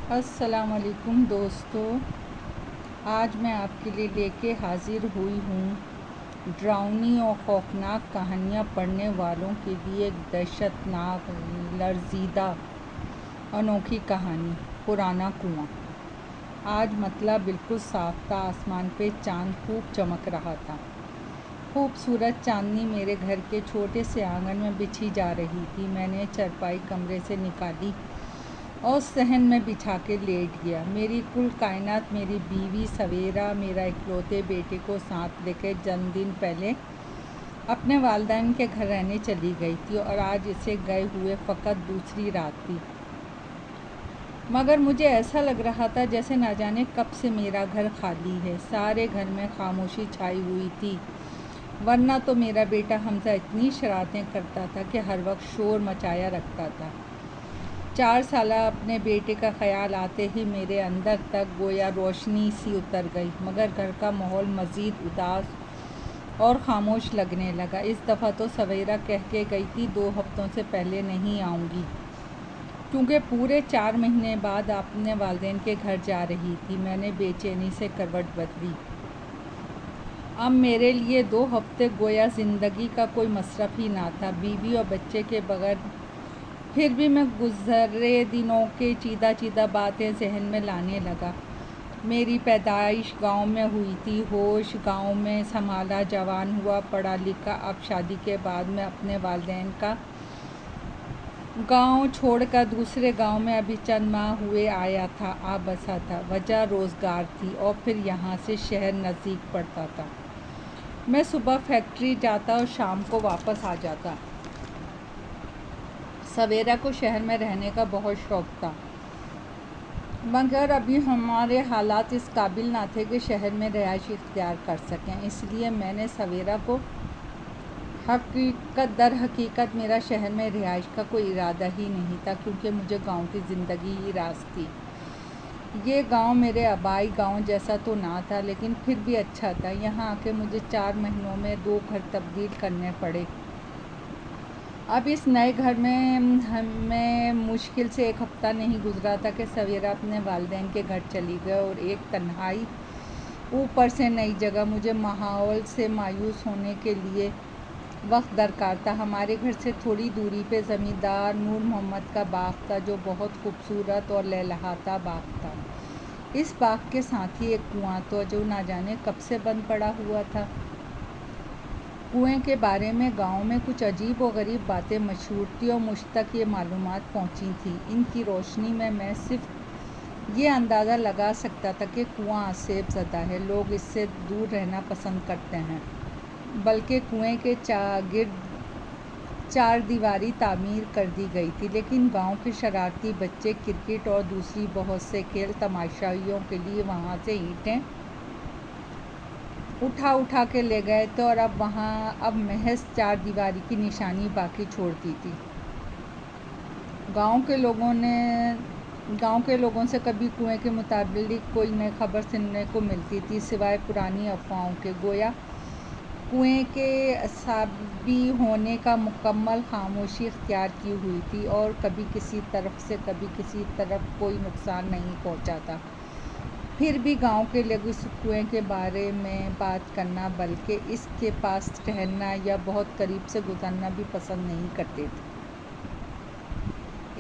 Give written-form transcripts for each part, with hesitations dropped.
السلام علیکم دوستو، آج میں آپ کے لیے لے کے حاضر ہوئی ہوں ڈراؤنی اور خوفناک کہانیاں پڑھنے والوں کے لیے ایک دہشت ناک لرزیدہ انوکھی کہانی، پرانا کنواں۔ آج مطلع بالکل صاف تھا، آسمان پہ چاند خوب چمک رہا تھا۔ خوبصورت چاندنی میرے گھر کے چھوٹے سے آنگن میں بچھی جا رہی تھی۔ میں نے چارپائی کمرے سے نکالی اور صحن میں بچھا کے لیٹ گیا۔ میری کل کائنات میری بیوی سویرا میرا اکلوتے بیٹے کو ساتھ لے کے چند دن پہلے اپنے والدین کے گھر رہنے چلی گئی تھی اور آج اسے گئے ہوئے فقط دوسری رات تھی۔ مگر مجھے ایسا لگ رہا تھا جیسے نہ جانے کب سے میرا گھر خالی ہے۔ سارے گھر میں خاموشی چھائی ہوئی تھی، ورنہ تو میرا بیٹا حمزہ اتنی شرارتیں کرتا تھا کہ ہر وقت شور مچایا رکھتا تھا۔ 4 سالہ اپنے بیٹے کا خیال آتے ہی میرے اندر تک گویا روشنی سی اتر گئی، مگر گھر کا ماحول مزید اداس اور خاموش لگنے لگا۔ اس دفعہ تو سویرا کہہ کے گئی تھی 2 ہفتوں سے پہلے نہیں آؤں گی، کیونکہ پورے 4 مہینے بعد اپنے والدین کے گھر جا رہی تھی۔ میں نے بے چینی سے کروٹ بدلی۔ اب میرے لیے 2 ہفتے گویا زندگی کا کوئی مصرف ہی نہ تھا، بیوی اور بچے کے بغیر۔ پھر بھی میں گزرے دنوں کے چیدہ باتیں ذہن میں لانے لگا۔ میری پیدائش گاؤں میں ہوئی تھی، ہوش گاؤں میں سنبھالا، جوان ہوا، پڑھا لکھا۔ اب شادی کے بعد میں اپنے والدین کا گاؤں چھوڑ کر دوسرے گاؤں میں ابھی چند ماہ ہوئے آیا تھا، آ بسا تھا۔ وجہ روزگار تھی اور پھر یہاں سے شہر نزدیک پڑتا تھا۔ میں صبح فیکٹری جاتا اور شام کو واپس آ جاتا۔ سویرا کو شہر میں رہنے کا بہت شوق تھا، مگر ابھی ہمارے حالات اس قابل نہ تھے کہ شہر میں رہائش اختیار کر سکیں۔ اس لیے میں نے سویرا کو در حقیقت میرا شہر میں رہائش کا کوئی ارادہ ہی نہیں تھا، کیونکہ مجھے گاؤں کی زندگی ہی راس تھی۔ یہ گاؤں میرے آبائی گاؤں جیسا تو نہ تھا، لیکن پھر بھی اچھا تھا۔ یہاں آ کے مجھے 4 مہینوں میں 2 گھر تبدیل کرنے پڑے۔ اب اس نئے گھر میں ہمیں مشکل سے 1 ہفتہ نہیں گزرا تھا کہ سویرا اپنے والدین کے گھر چلی گئی، اور ایک تنہائی، اوپر سے نئی جگہ۔ مجھے ماحول سے مایوس ہونے کے لیے وقت درکار تھا۔ ہمارے گھر سے تھوڑی دوری پہ زمیندار نور محمد کا باغ تھا، جو بہت خوبصورت اور لہلہاتا باغ تھا۔ اس باغ کے ساتھ ہی ایک کنواں تھا جو نہ جانے کب سے بند پڑا ہوا تھا۔ کنویں کے بارے میں گاؤں میں کچھ عجیب و غریب باتیں مشہور تھیں اور مجھ تک یہ معلومات پہنچی تھیں۔ ان کی روشنی میں صرف یہ اندازہ لگا سکتا تھا کہ کنواں آسیب زدہ ہے، لوگ اس سے دور رہنا پسند کرتے ہیں، بلکہ کنویں کے گرد 4 دیواری تعمیر کر دی گئی تھی۔ لیکن گاؤں کے شرارتی بچے کرکٹ اور دوسری بہت سے کھیل تماشائیوں کے لیے وہاں سے اینٹیں اٹھا کے لے گئے تھے، اور اب محض 4 دیواری کی نشانی باقی چھوڑتی تھی۔ گاؤں کے لوگوں سے کبھی کنویں کے متعلق کوئی نئی خبر سننے کو ملتی تھی، سوائے پرانی افواہوں کے۔ گویا کنویں کے اسابی ہونے کا مکمل خاموشی اختیار کی ہوئی تھی، اور کبھی کسی طرف سے کبھی کسی طرف کوئی نقصان نہیں پہنچا تھا۔ پھر بھی گاؤں کے لوگ اس کنویں کے بارے میں بات کرنا، بلکہ اس کے پاس ٹہلنا یا بہت قریب سے گزرنا بھی پسند نہیں کرتے تھے۔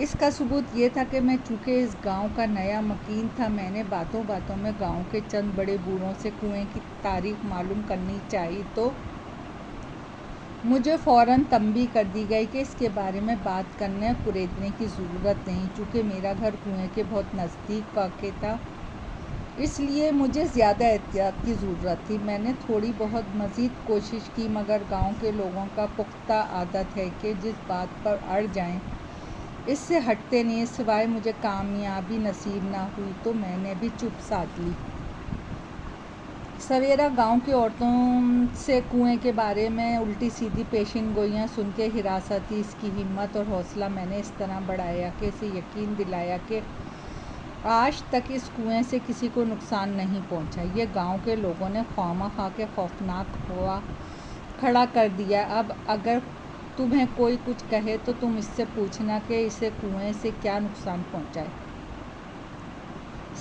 اس کا ثبوت یہ تھا کہ چونکہ اس گاؤں کا نیا مکین تھا، میں نے باتوں میں گاؤں کے چند بڑے بوڑھوں سے کنویں کی تاریخ معلوم کرنی چاہی، تو مجھے فوراً تنبیہ کر دی گئی کہ اس کے بارے میں بات کرنے اور کریدنے کی ضرورت نہیں۔ چونکہ میرا گھر کنویں کے بہت نزدیک واقع تھا، اس لیے مجھے زیادہ احتیاط کی ضرورت تھی۔ میں نے تھوڑی بہت مزید کوشش کی، مگر گاؤں کے لوگوں کا پختہ عادت ہے کہ جس بات پر اڑ جائیں اس سے ہٹتے نہیں۔ سوائے مجھے کامیابی نصیب نہ ہوئی تو میں نے بھی چپ سادھ لی۔ سویرا گاؤں کی عورتوں سے کنویں کے بارے میں الٹی سیدھی پیشین گوئیاں سن کے ہراساں تھی۔ اس کی ہمت اور حوصلہ میں نے اس طرح بڑھایا کہ اسے یقین دلایا کہ آج تک اس کنویں سے کسی کو نقصان نہیں پہنچا۔ یہ گاؤں کے لوگوں نے خواہ کے خوفناک ہوا کھڑا کر دیا۔ اب اگر تمہیں کوئی کچھ کہے تو تم اس سے پوچھنا کہ اسے کنویں سے کیا نقصان پہنچا ہے۔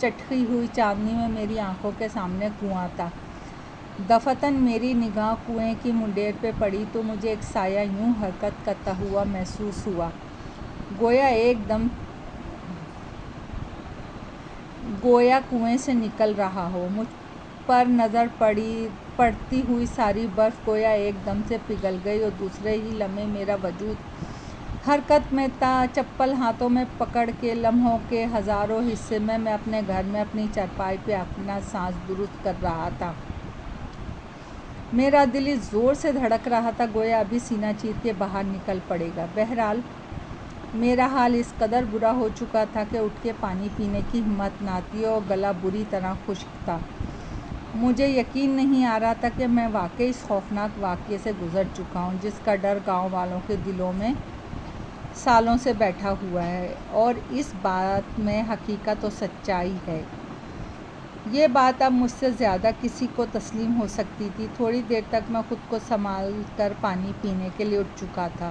چٹکی ہوئی چاندنی میں میری آنکھوں کے سامنے کنواں تھا۔ دفعتاً میری نگاہ کنویں کی منڈیر پہ پڑی تو مجھے ایک سایہ یوں حرکت کرتا ہوا محسوس ہوا، گویا کنویں سے نکل رہا ہو۔ مجھ پر نظر پڑتی ہوئی ساری برف گویا ایک دم سے پگھل گئی اور دوسرے ہی لمحے میرا وجود حرکت میں تھا۔ چپل ہاتھوں میں پکڑ کے لمحوں کے ہزاروں حصے میں اپنے گھر میں اپنی چارپائی پہ اپنا سانس درست کر رہا تھا۔ میرا دل اس زور سے دھڑک رہا تھا گویا ابھی سینہ چیر کے باہر نکل پڑے گا۔ بہرحال میرا حال اس قدر برا ہو چکا تھا کہ اٹھ کے پانی پینے کی ہمت نہ تھی اور گلا بری طرح خشک تھا۔ مجھے یقین نہیں آ رہا تھا کہ میں واقعی اس خوفناک واقعے سے گزر چکا ہوں جس کا ڈر گاؤں والوں کے دلوں میں سالوں سے بیٹھا ہوا ہے، اور اس بات میں حقیقت و سچائی ہے۔ یہ بات اب مجھ سے زیادہ کسی کو تسلیم ہو سکتی تھی۔ تھوڑی دیر تک میں خود کو سنبھال کر پانی پینے کے لیے اٹھ چکا تھا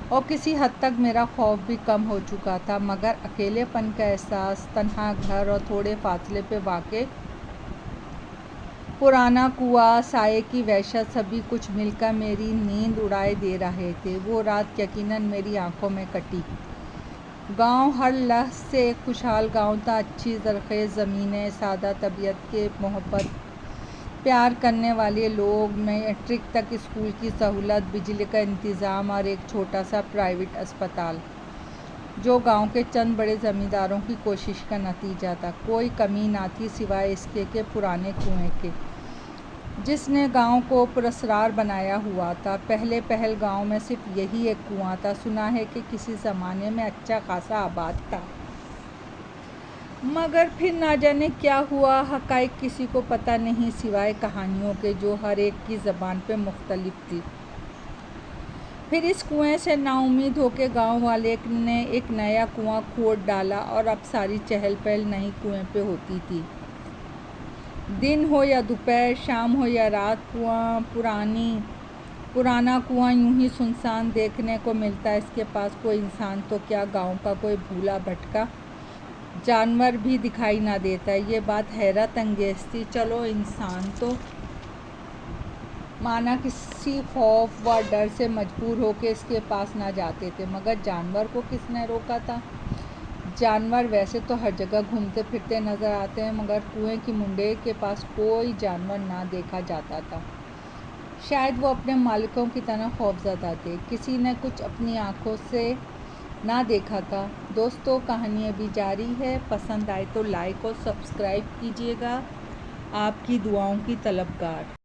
اور کسی حد تک میرا خوف بھی کم ہو چکا تھا، مگر اکیلے پن کا احساس، تنہا گھر اور تھوڑے فاصلے پہ واقع پرانا کنواں، سائے کی وحشت، سبھی کچھ مل کر میری نیند اڑائے دے رہے تھے۔ وہ رات یقیناً میری آنکھوں میں کٹی۔ گاؤں ہر لحظ سے ایک خوشحال گاؤں تھا۔ اچھی زرخیز زمینیں، سادہ طبیعت کے محبت پیار کرنے والے لوگ، میٹرک تک اسکول کی سہولت، بجلی کا انتظام اور ایک چھوٹا سا پرائیویٹ اسپتال جو گاؤں کے چند بڑے زمینداروں کی کوشش کا نتیجہ تھا۔ کوئی کمی نہ تھی سوائے اس کے پرانے کنویں کے، جس نے گاؤں کو پراسرار بنایا ہوا تھا۔ پہل گاؤں میں صرف یہی ایک کنواں تھا۔ سنا ہے کہ کسی زمانے میں اچھا خاصا آباد تھا، مگر پھر نہ جانے کیا ہوا۔ حقائق کسی کو پتہ نہیں سوائے کہانیوں کے جو ہر ایک کی زبان پہ مختلف تھی۔ پھر اس کنویں سے نا امید ہو کے گاؤں والے نے ایک نیا کنواں کھود ڈالا اور اب ساری چہل پہل نئی کنویں پہ ہوتی تھی۔ دن ہو یا دوپہر، شام ہو یا رات، پرانا کنواں یوں ہی سنسان دیکھنے کو ملتا۔ اس کے پاس کوئی انسان تو کیا، گاؤں کا کوئی بھولا بھٹکا جانور بھی دکھائی نہ دیتا۔ یہ بات حیرت انگیز تھی۔ چلو انسان تو مانا کسی خوف و ڈر سے مجبور ہو کے اس کے پاس نہ جاتے تھے، مگر جانور کو کس نے روکا تھا؟ جانور ویسے تو ہر جگہ گھومتے پھرتے نظر آتے ہیں، مگر کنویں کی منڈیر کے پاس کوئی جانور نہ دیکھا جاتا تھا۔ شاید وہ اپنے مالکوں کی طرح خوفزدہ تھے، کسی نے کچھ اپنی آنکھوں سے نہ دیکھا تھا۔ دوستو، کہانی ابھی جاری ہے۔ پسند آئے تو لائک اور سبسکرائب کیجیے گا۔ آپ کی دعاؤں کی طلبگار۔